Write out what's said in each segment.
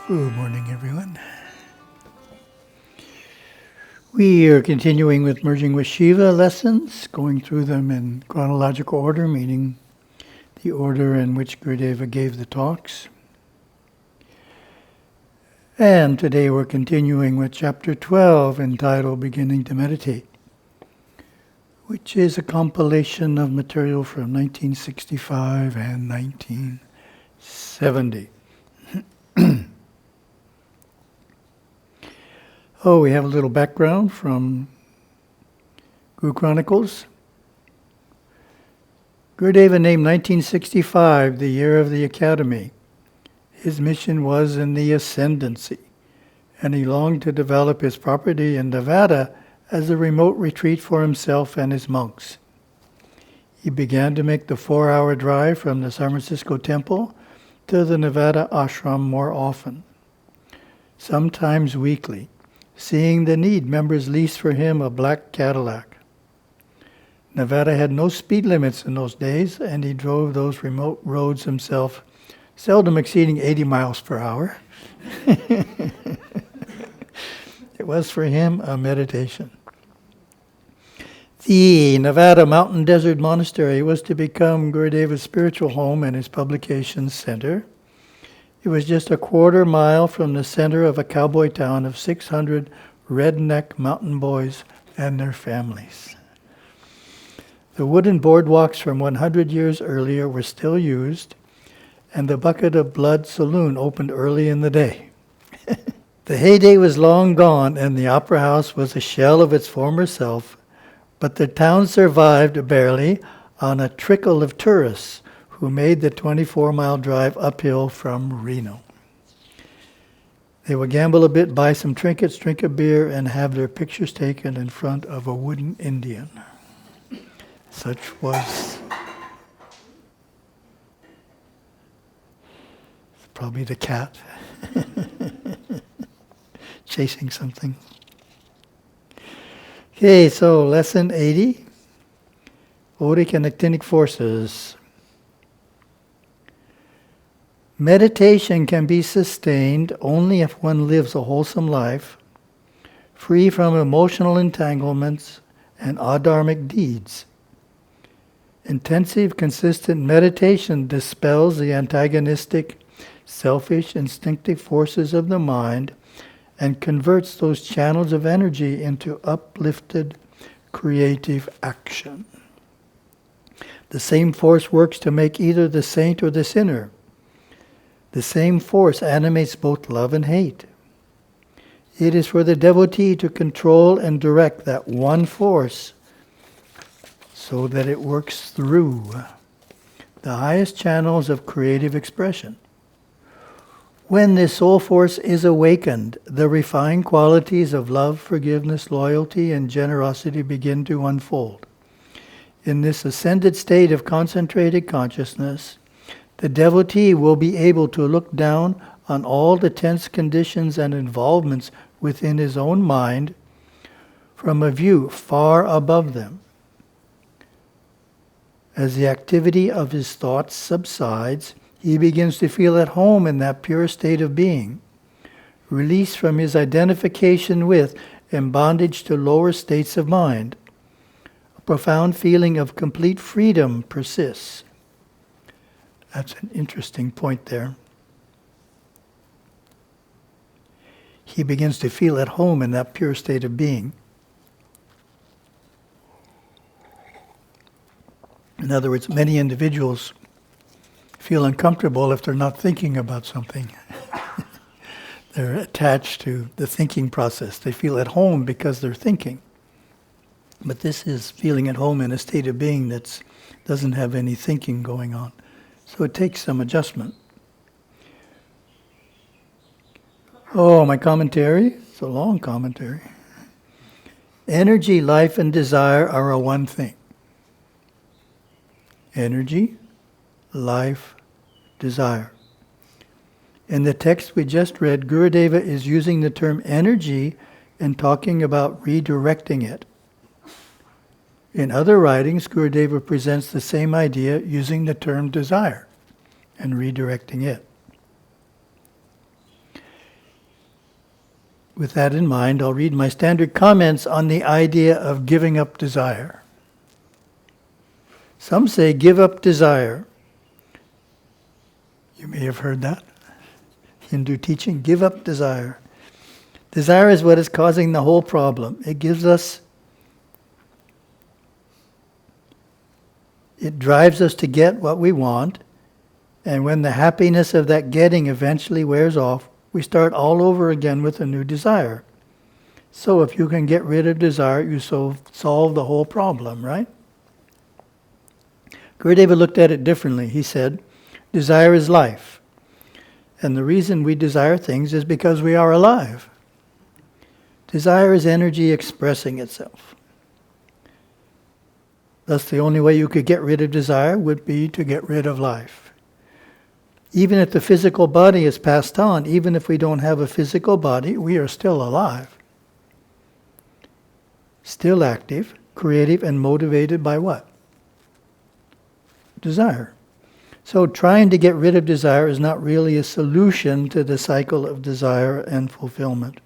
Good morning, everyone. We are continuing with Merging with Siva lessons, going through them in chronological order, meaning the order in which Gurudeva gave the talks. And today we're continuing with chapter 12, entitled Beginning to Meditate, which is a compilation of material from 1965 and 1970. Oh, we have a little background from Guru Chronicles. Gurudeva named 1965 the year of the Academy. His mission was in the ascendancy, and he longed to develop his property in Nevada as a remote retreat for himself and his monks. He began to make the 4-hour drive from the San Francisco Temple to the Nevada ashram more often, sometimes weekly. Seeing the need, members leased for him a black Cadillac. Nevada had no speed limits in those days, and he drove those remote roads himself, seldom exceeding 80 miles per hour. It was for him a meditation. The Nevada Mountain Desert Monastery was to become Gurudeva's spiritual home and his publications center. It was just a quarter mile from the center of a cowboy town of 600 redneck mountain boys and their families. The wooden boardwalks from 100 years earlier were still used, and the Bucket of Blood Saloon opened early in the day. The heyday was long gone, and the Opera House was a shell of its former self, but the town survived barely on a trickle of tourists who made the 24-mile drive uphill from Reno. They would gamble a bit, buy some trinkets, drink a beer, and have their pictures taken in front of a wooden Indian. Such was probably the cat chasing something. Okay, so lesson 80, Auric and Actinic Forces. Meditation can be sustained only if one lives a wholesome life, free from emotional entanglements and adharmic deeds. Intensive, consistent meditation dispels the antagonistic, selfish, instinctive forces of the mind and converts those channels of energy into uplifted, creative action. The same force works to make either the saint or the sinner. The same force animates both love and hate. It is for the devotee to control and direct that one force so that it works through the highest channels of creative expression. When this soul force is awakened, the refined qualities of love, forgiveness, loyalty, and generosity begin to unfold. In this ascended state of concentrated consciousness, the devotee will be able to look down on all the tense conditions and involvements within his own mind from a view far above them. As the activity of his thoughts subsides, he begins to feel at home in that pure state of being, released from his identification with and bondage to lower states of mind. A profound feeling of complete freedom persists. That's an interesting point there. He begins to feel at home in that pure state of being. In other words, many individuals feel uncomfortable if they're not thinking about something. They're attached to the thinking process. They feel at home because they're thinking. But this is feeling at home in a state of being that doesn't have any thinking going on. So it takes some adjustment. Oh, my commentary. It's a long commentary. Energy, life, and desire are a one thing. Energy, life, desire. In the text we just read, Gurudeva is using the term energy and talking about redirecting it. In other writings, Gurudeva presents the same idea using the term desire and redirecting it. With that in mind, I'll read my standard comments on the idea of giving up desire. Some say, give up desire. You may have heard that. Hindu teaching, give up desire. Desire is what is causing the whole problem. It drives us to get what we want, and when the happiness of that getting eventually wears off, we start all over again with a new desire. So if you can get rid of desire, you solve the whole problem, right? Gurudeva looked at it differently. He said, desire is life. And the reason we desire things is because we are alive. Desire is energy expressing itself. Thus, the only way you could get rid of desire would be to get rid of life. Even if the physical body is passed on, even if we don't have a physical body, we are still alive. Still active, creative, and motivated by what? Desire. So trying to get rid of desire is not really a solution to the cycle of desire and fulfillment.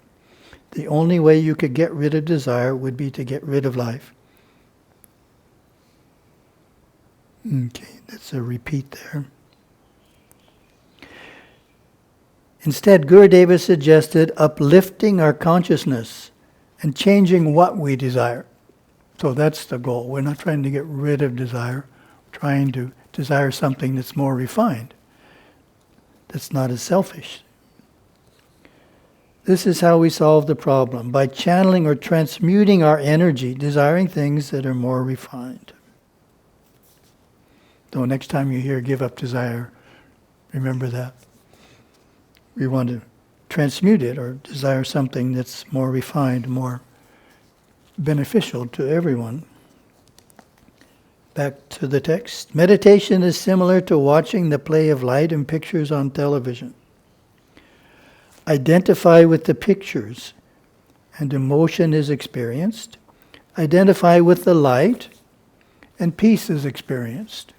The only way you could get rid of desire would be to get rid of life. Okay, that's a repeat there. Instead, Gurudeva suggested uplifting our consciousness and changing what we desire. So that's the goal. We're not trying to get rid of desire. We're trying to desire something that's more refined, that's not as selfish. This is how we solve the problem, by channeling or transmuting our energy, desiring things that are more refined. So next time you hear give up desire, remember that. We want to transmute it or desire something that's more refined, more beneficial to everyone. Back to the text. Meditation is similar to watching the play of light and pictures on television. Identify with the pictures and emotion is experienced. Identify with the light and peace is experienced.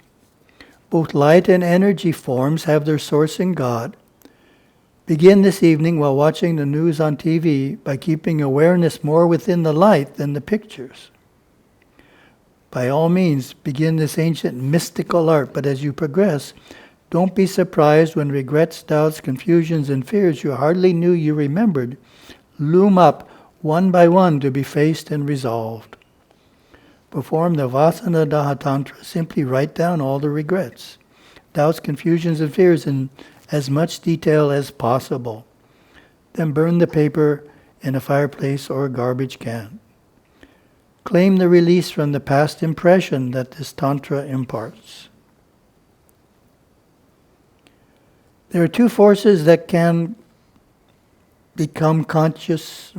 Both light and energy forms have their source in God. Begin this evening while watching the news on TV by keeping awareness more within the light than the pictures. By all means, begin this ancient mystical art, but as you progress, don't be surprised when regrets, doubts, confusions, and fears you hardly knew you remembered loom up one by one to be faced and resolved. Perform the Vasana Daha Tantra. Simply write down all the regrets, doubts, confusions, and fears in as much detail as possible. Then burn the paper in a fireplace or a garbage can. Claim the release from the past impression that this Tantra imparts. There are two forces that can become conscious.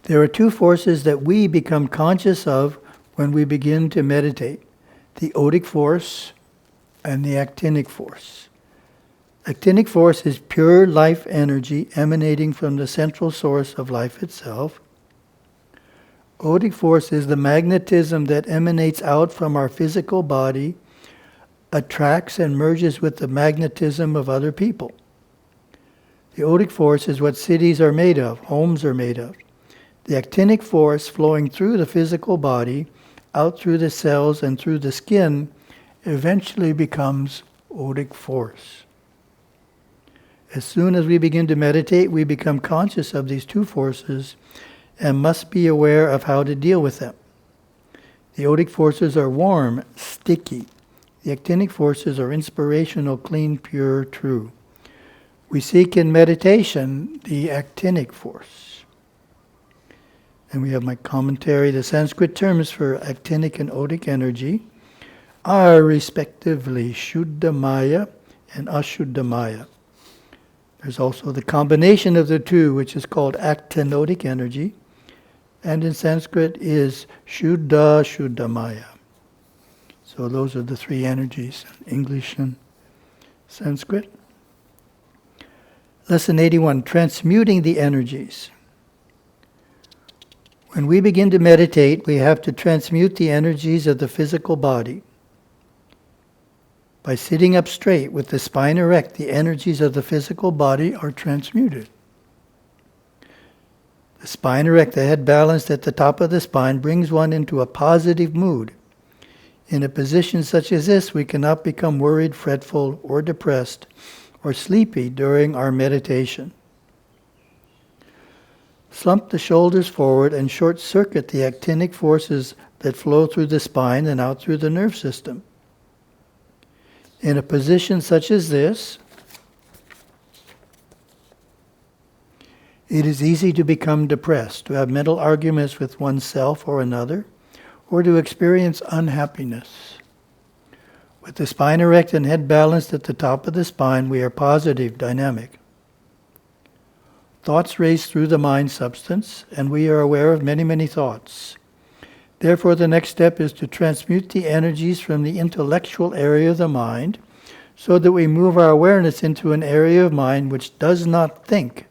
There are two forces that we become conscious of when we begin to meditate. The odic force and the actinic force. Actinic force is pure life energy emanating from the central source of life itself. Odic force is the magnetism that emanates out from our physical body, attracts and merges with the magnetism of other people. The odic force is what cities are made of, homes are made of. The actinic force flowing through the physical body, out through the cells and through the skin, eventually becomes odic force. As soon as we begin to meditate, we become conscious of these two forces and must be aware of how to deal with them. The odic forces are warm, sticky. The actinic forces are inspirational, clean, pure, true. We seek in meditation the actinic force. And we have my commentary. The Sanskrit terms for actinic and odic energy are respectively Shuddha Maya and Ashuddha Maya. There's also the combination of the two, which is called actinotic energy, and in Sanskrit is Shuddha Shuddha Maya. So those are the three energies, English and Sanskrit. Lesson 81, transmuting the energies. When we begin to meditate, we have to transmute the energies of the physical body. By sitting up straight with the spine erect, the energies of the physical body are transmuted. The spine erect, the head balanced at the top of the spine, brings one into a positive mood. In a position such as this, we cannot become worried, fretful, or depressed, or sleepy during our meditation. Slump the shoulders forward and short-circuit the actinic forces that flow through the spine and out through the nerve system. In a position such as this, it is easy to become depressed, to have mental arguments with oneself or another, or to experience unhappiness. With the spine erect and head balanced at the top of the spine, we are positive, dynamic. Thoughts race through the mind substance, and we are aware of many, many thoughts. Therefore, the next step is to transmute the energies from the intellectual area of the mind, so that we move our awareness into an area of mind which does not think,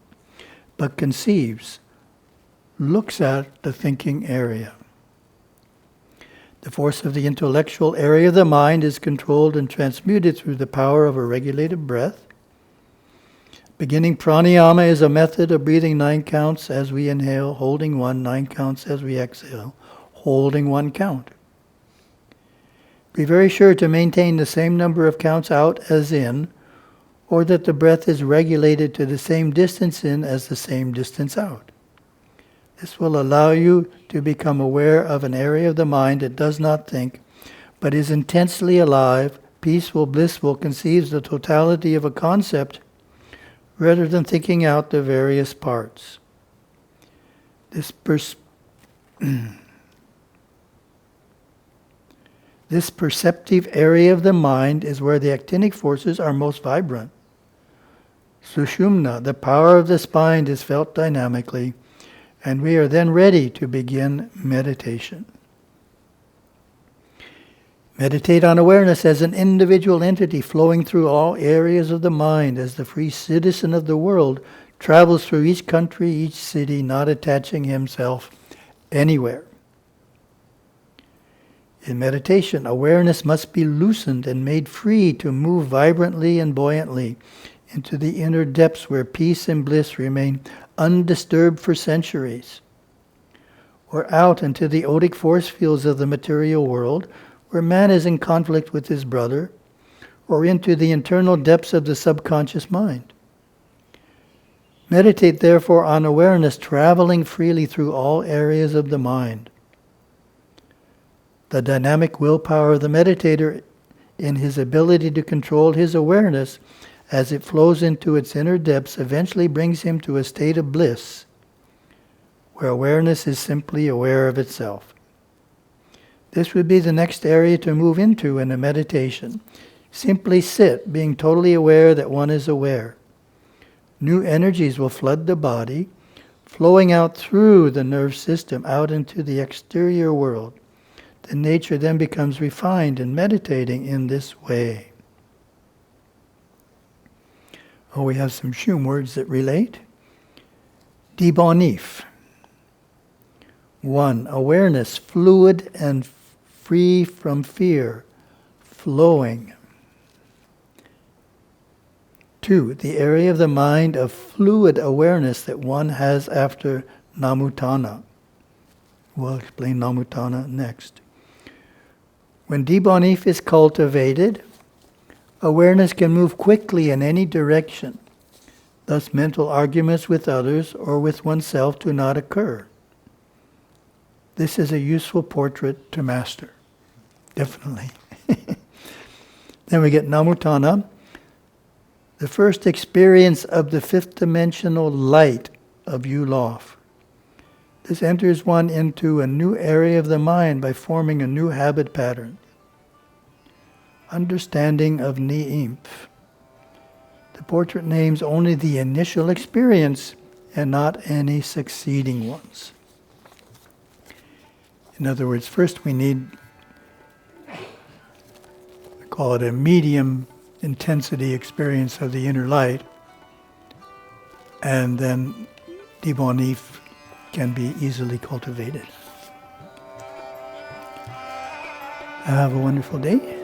but conceives, looks at the thinking area. The force of the intellectual area of the mind is controlled and transmuted through the power of a regulated breath. Beginning pranayama is a method of breathing 9 counts as we inhale, holding 1, 9 counts as we exhale, holding 1 count. Be very sure to maintain the same number of counts out as in, or that the breath is regulated to the same distance in as the same distance out. This will allow you to become aware of an area of the mind that does not think, but is intensely alive, peaceful, blissful, conceives the totality of a concept, rather than thinking out the various parts. This perceptive area of the mind is where the actinic forces are most vibrant. Sushumna, the power of the spine, is felt dynamically, and we are then ready to begin meditation. Meditate on awareness as an individual entity flowing through all areas of the mind as the free citizen of the world travels through each country, each city, not attaching himself anywhere. In meditation, awareness must be loosened and made free to move vibrantly and buoyantly into the inner depths where peace and bliss remain undisturbed for centuries, or out into the odic force fields of the material world, where man is in conflict with his brother, or into the internal depths of the subconscious mind. Meditate therefore on awareness traveling freely through all areas of the mind. The dynamic willpower of the meditator in his ability to control his awareness as it flows into its inner depths eventually brings him to a state of bliss, where awareness is simply aware of itself. This would be the next area to move into in a meditation. Simply sit, being totally aware that one is aware. New energies will flood the body, flowing out through the nerve system, out into the exterior world. The nature then becomes refined in meditating in this way. Oh, we have some Shum words that relate. Dibonif. 1. Awareness, fluid and free from fear, flowing. 2. The area of the mind of fluid awareness that one has after Namutana. We'll explain Namutana next. When Dibonif is cultivated, awareness can move quickly in any direction. Thus mental arguments with others or with oneself do not occur. This is a useful portrait to master. Definitely. Then we get Namutana, the first experience of the fifth dimensional light of Yulof. This enters one into a new area of the mind by forming a new habit pattern. Understanding of Ni'imph. The portrait names only the initial experience and not any succeeding ones. In other words, first we need, we call it a medium intensity experience of the inner light, and then Dibonif can be easily cultivated. Have a wonderful day.